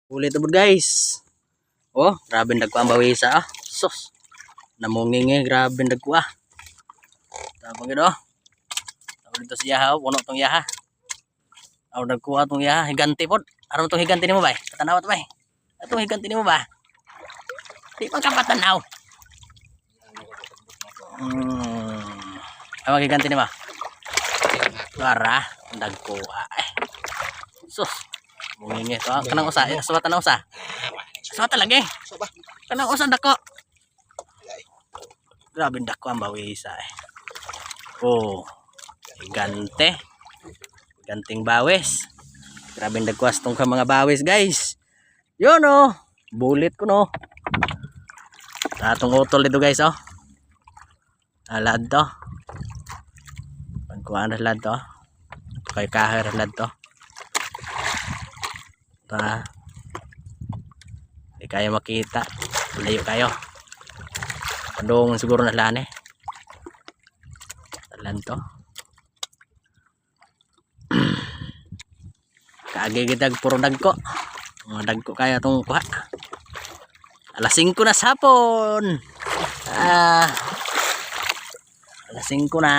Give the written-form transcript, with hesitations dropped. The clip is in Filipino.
Ulit ubod guys. Oh, grabe nagkuha ang bawisa ah. Sus. Namungingi, grabe nagkuha. Tapos gino. Tapos dito siya ha, puno tong yaha. Aw nagkuha tong yaha, higanti pod. Aron tong higanti nimo bay? Patanaw to bay. Atong higanti nimo ba? Di man ka patanaw. Ay magiganti nimo. Para nagkuha. Sus. Mungingi to. Kanang usa, suwatan na usa. Suwatan lagi. Kanang usa dako. Grabe dako ang bawisa eh. Oh. Gante. Ganting bawis. Grabe dagwas tong mga bawis guys. Yun oh. Bulit ko no. Atong utol dito guys oh. Alad to. Pagkuhaan na lad to. Kay kahir lad to. Para di kayo makita. Layo kayo. Padung siguro na lan eh. Talan to. Kaagi kita puro dagko. Mga dagko kaya tong kuha. Alas 5 na sapon. Alas 5 na.